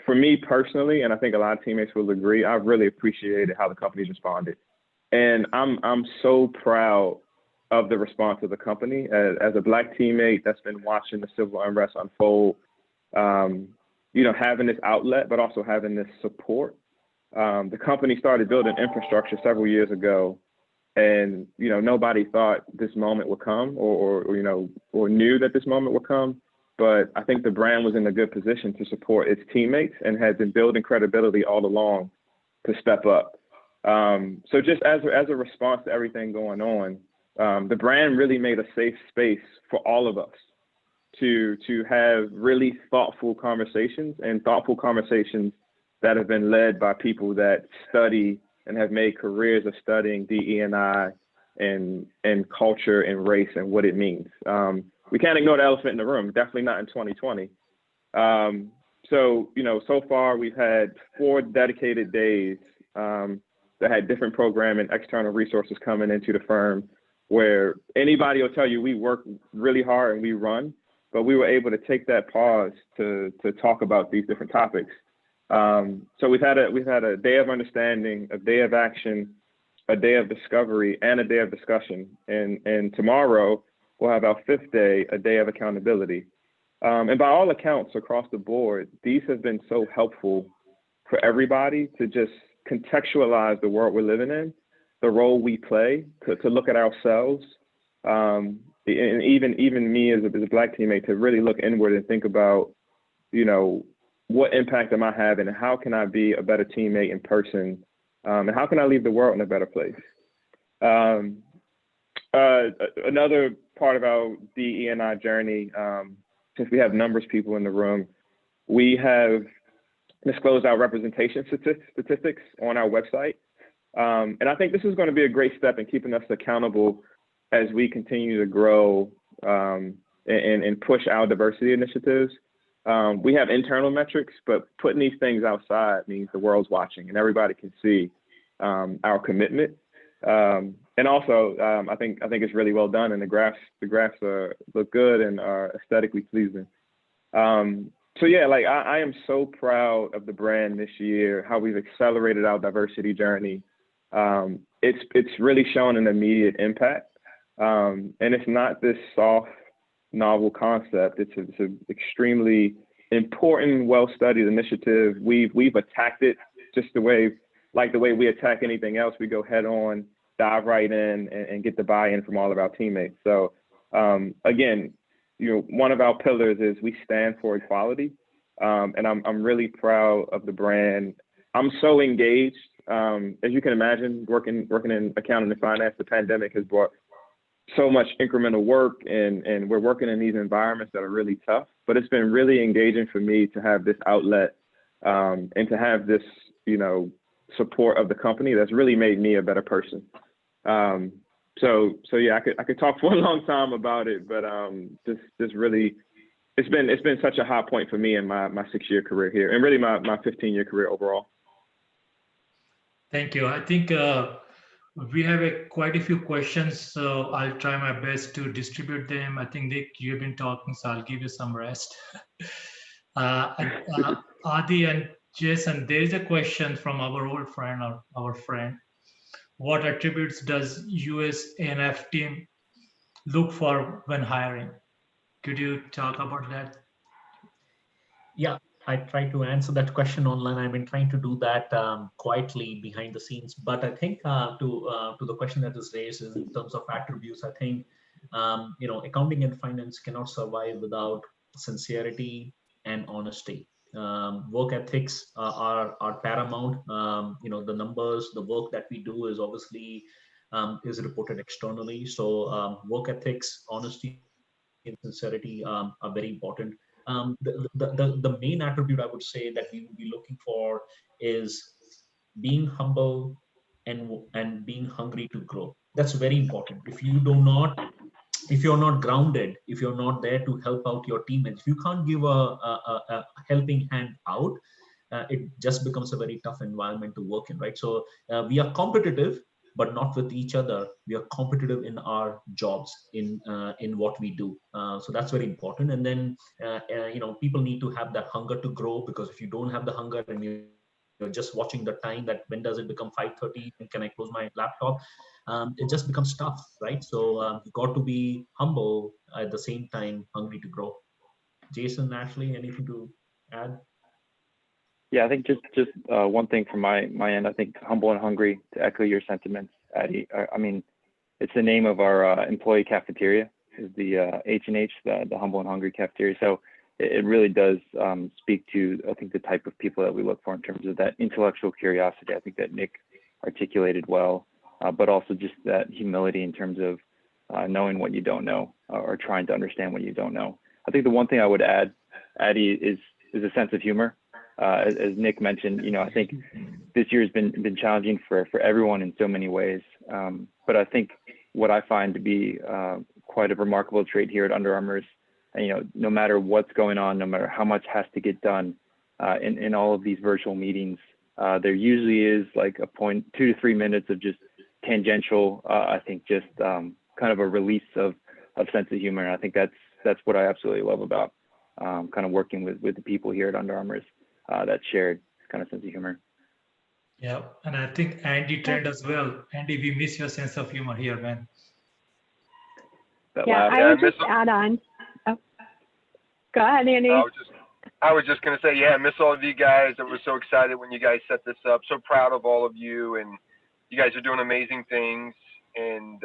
for me personally, and I think a lot of teammates will agree, I've really appreciated how the company's responded. And I'm so proud of the response of the company. As a Black teammate that's been watching the civil unrest unfold, you know, having this outlet, but also having this support. The company started building infrastructure several years ago, and, you know, nobody thought this moment would come or you know, or knew that this moment would come. But I think the brand was in a good position to support its teammates and has been building credibility all along to step up. So just as a response to everything going on, the brand really made a safe space for all of us to have really thoughtful conversations, and thoughtful conversations that have been led by people that study and have made careers of studying DE&I and culture and race and what it means. We can't ignore the elephant in the room, definitely not in 2020. So, you know, so far we've had 4 dedicated days that had different programming, external resources coming into the firm, where anybody will tell you we work really hard and we run, but we were able to take that pause to talk about these different topics. So we've had a day of understanding, a day of action, a day of discovery, and a day of discussion. And tomorrow we'll have our 5th day, a day of accountability. And by all accounts across the board, these have been so helpful for everybody to just contextualize the world we're living in, the role we play, to look at ourselves, and even me as a Black teammate, to really look inward and think about, you know, what impact am I having, and how can I be a better teammate in person, and how can I leave the world in a better place? Another part of our DE&I journey, since we have numbers people in the room, we have disclosed our representation statistics on our website. And I think this is going to be a great step in keeping us accountable as we continue to grow and push our diversity initiatives. We have internal metrics, but putting these things outside means the world's watching and everybody can see our commitment. And also, I think it's really well done, and the graphs look good and are aesthetically pleasing. So yeah, like I am so proud of the brand this year, how we've accelerated our diversity journey. It's really shown an immediate impact, and it's not this soft, novel concept. It's an extremely important, well-studied initiative. We've attacked it just the way we attack anything else. We go head on, dive right in, and get the buy-in from all of our teammates. So again, one of our pillars is we stand for equality, and I'm really proud of the brand. I'm so engaged. As you can imagine, working in accounting and finance, the pandemic has brought so much incremental work, and we're working in these environments that are really tough. But it's been really engaging for me to have this outlet and to have this, support of the company that's really made me a better person. So yeah, I could talk for a long time about it, but just really, it's been such a high point for me in my 6-year career here, and really my 15-year career overall. Thank you. I think we have quite a few questions, so I'll try my best to distribute them. I think, Nik, you've been talking, so I'll give you some rest. Adi and Jason, there is a question from our old friend, or our friend. What attributes does US A&F team look for when hiring? Could you talk about that? Yeah, I tried to answer that question online. I've been trying to do that quietly behind the scenes. But I think to the question that is raised is in terms of attributes, I think, accounting and finance cannot survive without sincerity and honesty. Work ethics are paramount. The numbers, the work that we do is obviously is reported externally. So work ethics, honesty, and sincerity are very important. The main attribute I would say that we would be looking for is being humble and being hungry to grow. That's very important. If you're not grounded, if you're not there to help out your teammates, if you can't give a helping hand out, it just becomes a very tough environment to work in, right? So we are competitive, but not with each other. We are competitive in our jobs, in what we do. So that's very important. And then people need to have that hunger to grow, because if you don't have the hunger and you're just watching the time, that when does it become 5:30 and can I close my laptop, it just becomes tough, right? So you got to be humble at the same time, hungry to grow. Jason, Ashley, anything to add? Yeah, I think just one thing from my end. I think humble and hungry, to echo your sentiments, Addy. I mean, it's the name of our employee cafeteria, is the H&H, the humble and hungry cafeteria. So it really does speak to, I think, the type of people that we look for in terms of that intellectual curiosity. I think that Nik articulated well, but also just that humility in terms of knowing what you don't know, or trying to understand what you don't know. I think the one thing I would add, Addy, is a sense of humor. As Nik mentioned, I think this year has been challenging for everyone in so many ways. But I think what I find to be quite a remarkable trait here at Under Armour is, no matter what's going on, no matter how much has to get done in all of these virtual meetings, there usually is like a 2 to 3 minutes of just tangential, I think just kind of a release of sense of humor. And I think that's what I absolutely love about kind of working with the people here at Under Armour, is that shared kind of sense of humor. Yeah, and I think Andy trained as well. Andy, we miss your sense of humor here, man. I would just add on. Oh. Go ahead, Andy. I was just going to say, I miss all of you guys. I was so excited when you guys set this up. So proud of all of you, and you guys are doing amazing things. And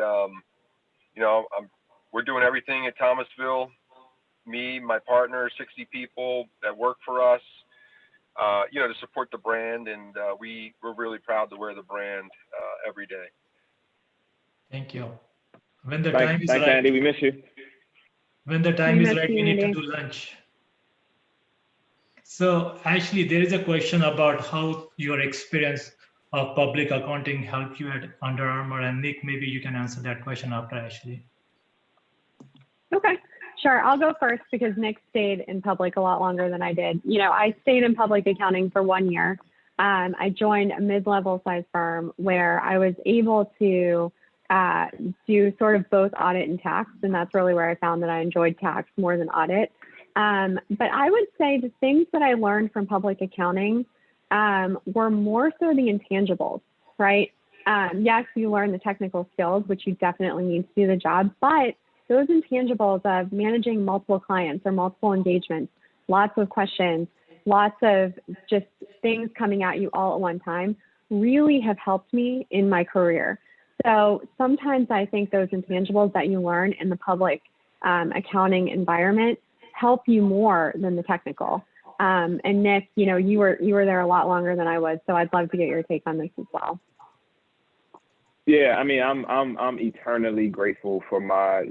we're doing everything at Thomasville. Me, my partner, 60 people that work for us. To support the brand, and we're really proud to wear the brand every day. Thank you. When the Thanks, time is right, Andy, we miss you. When the time is right, we need to do lunch. So Ashley, there is a question about how your experience of public accounting helped you at Under Armour, and Nik, maybe you can answer that question after Ashley. Okay, Sure, I'll go first because Nik stayed in public a lot longer than I did. I stayed in public accounting for 1 year. I joined a mid-level size firm where I was able to do sort of both audit and tax, and that's really where I found that I enjoyed tax more than audit. But I would say the things that I learned from public accounting were more so the intangibles, right? Yes, you learn the technical skills, which you definitely need to do the job, but those intangibles of managing multiple clients or multiple engagements, lots of questions, lots of just things coming at you all at one time really have helped me in my career. So sometimes I think those intangibles that you learn in the public accounting environment help you more than the technical. And Nik, you were there a lot longer than I was, so I'd love to get your take on this as well. Yeah, I mean, I'm eternally grateful for my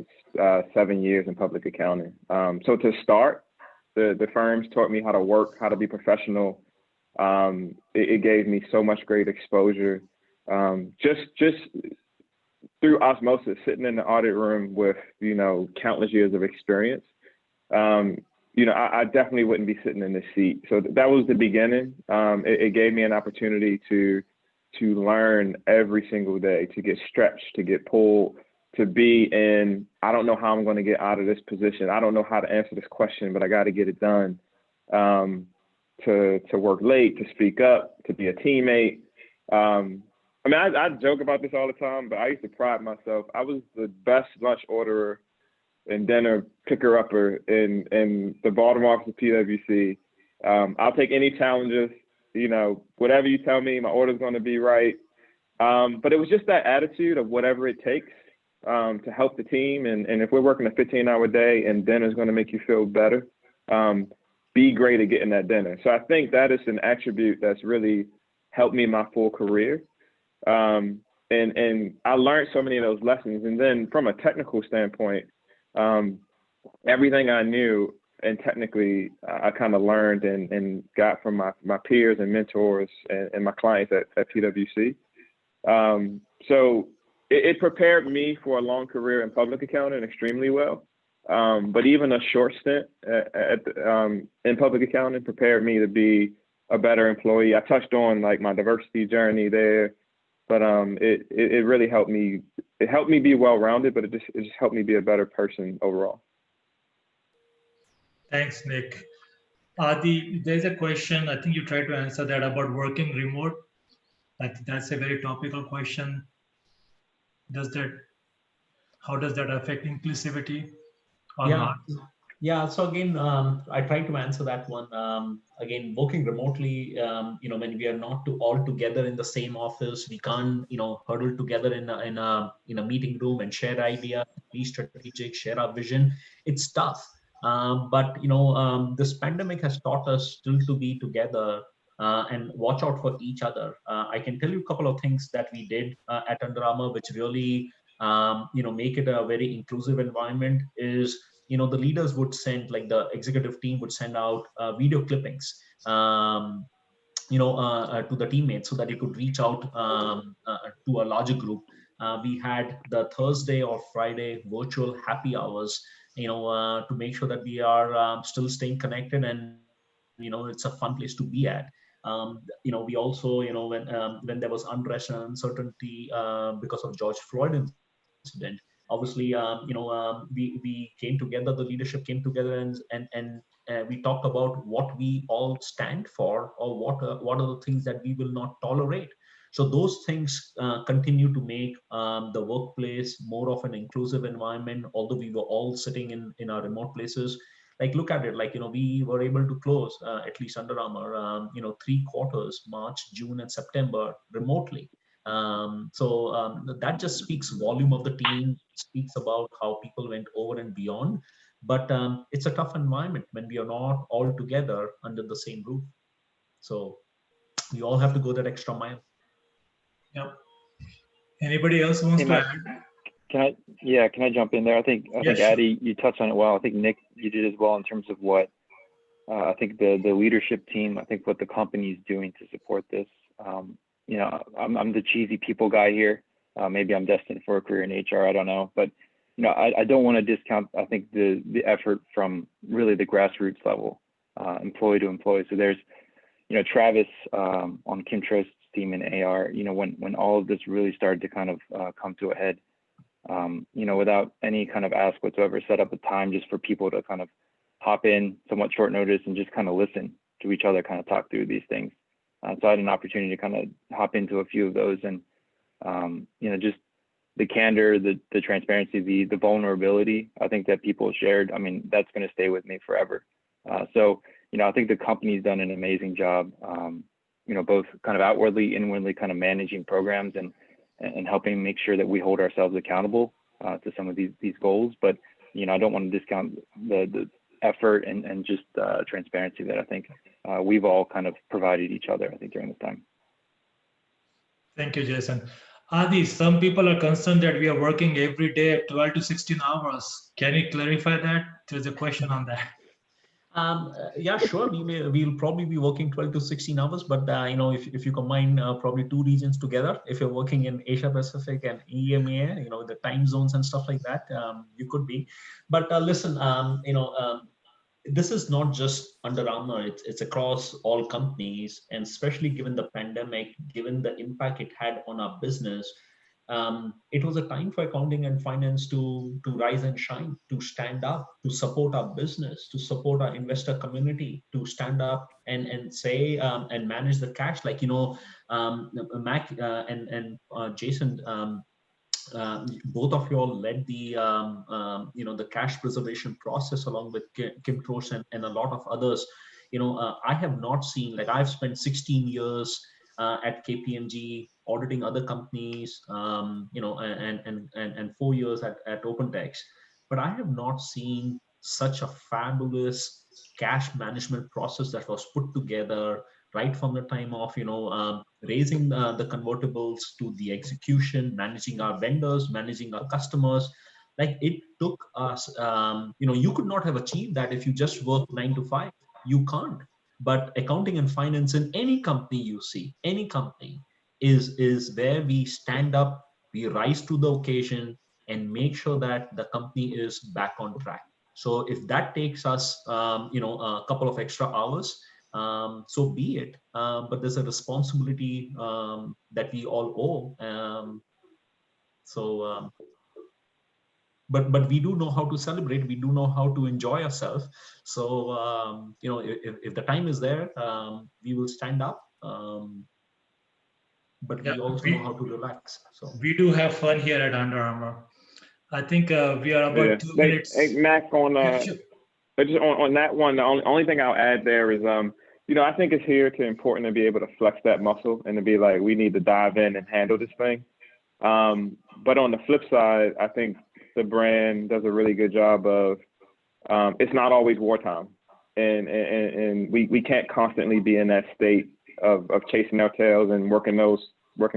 7 years in public accounting. So to start, the firms taught me how to work, how to be professional. It gave me so much great exposure. Just through osmosis, sitting in the audit room with, countless years of experience. I definitely wouldn't be sitting in this seat. So that was the beginning. It gave me an opportunity to learn every single day, to get stretched, to get pulled, to be in, I don't know how I'm going to get out of this position. I don't know how to answer this question, but I got to get it done. To work late, to speak up, to be a teammate. I joke about this all the time, but I used to pride myself. I was the best lunch orderer and dinner picker-upper in the Baltimore office of PwC. I'll take any challenges. Whatever you tell me, my order's going to be right. But it was just that attitude of whatever it takes to help the team. And if we're working a 15-hour day and dinner's going to make you feel better, be great at getting that dinner. So I think that is an attribute that's really helped me my full career. And I learned so many of those lessons. And then from a technical standpoint, everything I knew and technically I kind of learned and got from my peers and mentors and my clients at PwC. So it prepared me for a long career in public accounting extremely well. But even a short stint in public accounting prepared me to be a better employee. I touched on like my diversity journey there, but it really helped me. It helped me be well-rounded, but it just helped me be a better person overall. Thanks, Nik. There's a question, I think you tried to answer that about working remote. I think that's a very topical question. How does that affect inclusivity or not? Yeah. So again, I tried to answer that one. Again, working remotely, when we are not all together in the same office, we can't, huddle together in a meeting room and share ideas, be strategic, share our vision. It's tough. But this pandemic has taught us still to be together and watch out for each other. I can tell you a couple of things that we did at Under Armour, which really, make it a very inclusive environment. Is the leaders would send, like the executive team would send out video clippings, to the teammates so that they could reach out to a larger group. We had the Thursday or Friday virtual happy hours, to make sure that we are still staying connected and, it's a fun place to be at. We also, when there was unrest and uncertainty because of George Floyd incident, obviously, we came together, the leadership came together and we talked about what we all stand for or what are the things that we will not tolerate. So those things continue to make the workplace more of an inclusive environment, although we were all sitting in our remote places. Like, look at it, we were able to close, at least Under Armour, 3 quarters, March, June, and September remotely. That just speaks volume of the team, speaks about how people went over and beyond. But it's a tough environment when we are not all together under the same roof. So we all have to go that extra mile. Yep. Anybody else wants to add? Can I jump in there? I think Addie, you touched on it well. I think Nik, you did as well in terms of what I think the leadership team, I think what the company is doing to support this. I'm the cheesy people guy here. Maybe I'm destined for a career in HR. I don't know, but I don't want to discount, I think, the effort from really the grassroots level, employee to employee. So there's, Travis on Kim Trost's team in AR, when all of this really started to kind of come to a head, without any kind of ask whatsoever, set up a time just for people to kind of hop in somewhat short notice and just kind of listen to each other, kind of talk through these things. So I had an opportunity to kind of hop into a few of those, and just the candor, the transparency, the vulnerability, I think that people shared, that's going to stay with me forever. So I think the company's done an amazing job, both kind of outwardly, inwardly kind of managing programs and helping make sure that we hold ourselves accountable to some of these goals. But, I don't want to discount the effort and just transparency that I think we've all kind of provided each other, I think, during this time. Thank you, Jason. Adi, some people are concerned that we are working every day at 12 to 16 hours. Can you clarify that? There's a question on that. Yeah, sure. We'll probably be working 12 to 16 hours, but if you combine probably two regions together, if you're working in Asia Pacific and EMEA, the time zones and stuff like that, you could be. But listen, this is not just Under Armour. It's across all companies, and especially given the pandemic, given the impact it had on our business. It was a time for accounting and finance to rise and shine, to stand up, to support our business, to support our investor community, to stand up and say and manage the cash. Like, Mack and Jason, both of you all led the the cash preservation process along with Kim Trost and a lot of others. I have not seen, like, I've spent 16 years at KPMG auditing other companies, and 4 years at OpenText, but I have not seen such a fabulous cash management process that was put together right from the time of raising the convertibles to the execution, managing our vendors, managing our customers. Like, it took us, you could not have achieved that if you just work 9 to 5. You can't. But accounting and finance in any company you see, any company, is where we stand up, we rise to the occasion, and make sure that the company is back on track. So if that takes us, a couple of extra hours, so be it. But there's a responsibility that we all owe. But we do know how to celebrate. We do know how to enjoy ourselves. So if the time is there, we will stand up. But we also know how to relax. So we do have fun here at Under Armour. I think we are about 2 minutes. Hey, Mac, on that one, the only thing I'll add there is, I think it's important to be able to flex that muscle and to be like, we need to dive in and handle this thing. But on the flip side, I think the brand does a really good job of, it's not always wartime, and we can't constantly be in that state of chasing our tails and working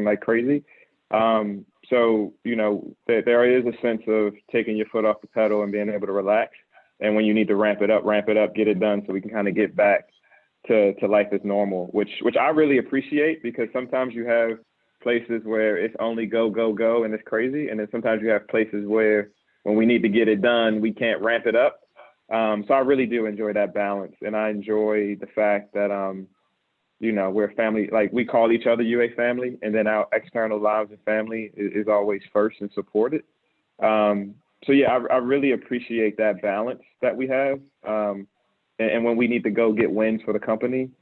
like crazy. So, there is a sense of taking your foot off the pedal and being able to relax. And when you need to ramp it up, get it done so we can kind of get back to life as normal, which I really appreciate, because sometimes you have places where it's only go, go, go, and it's crazy. And then sometimes you have places where when we need to get it done, we can't ramp it up. So I really do enjoy that balance. And I enjoy the fact that, we're a family, like we call each other UA family, and then our external lives and family is always first and supported. So yeah, I really appreciate that balance that we have. And when we need to go get wins for the company,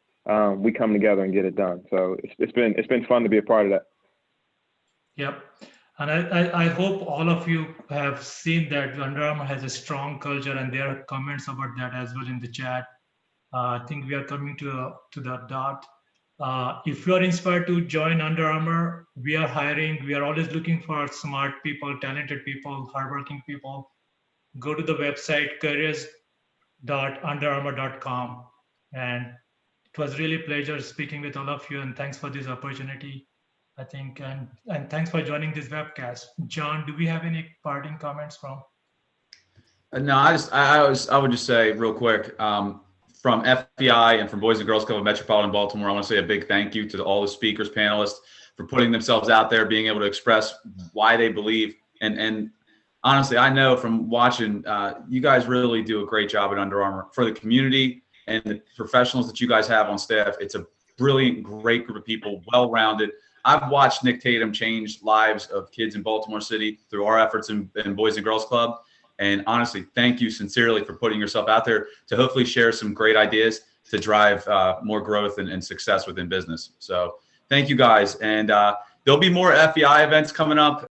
we come together and get it done. So it's been fun to be a part of that. Yep. And I hope all of you have seen that Under Armour has a strong culture, and there are comments about that as well in the chat. I think we are coming to the dot. If you are inspired to join Under Armour, we are hiring. We are always looking for smart people, talented people, hardworking people. Go to the website careers.underarmour.com. And it was really a pleasure speaking with all of you, and thanks for this opportunity, I think, and thanks for joining this webcast. John, do we have any parting comments from? No, I would just say real quick, from FEI and from Boys and Girls Club of Metropolitan Baltimore, I want to say a big thank you to all the speakers, panelists, for putting themselves out there, being able to express why they believe and honestly, I know from watching, you guys really do a great job at Under Armour for the community and the professionals that you guys have on staff. It's a brilliant, great group of people, well-rounded. I've watched Nik Tatum change lives of kids in Baltimore City through our efforts in Boys and Girls Club. And honestly, thank you sincerely for putting yourself out there to hopefully share some great ideas to drive more growth and success within business. So thank you guys. And there'll be more FEI events coming up.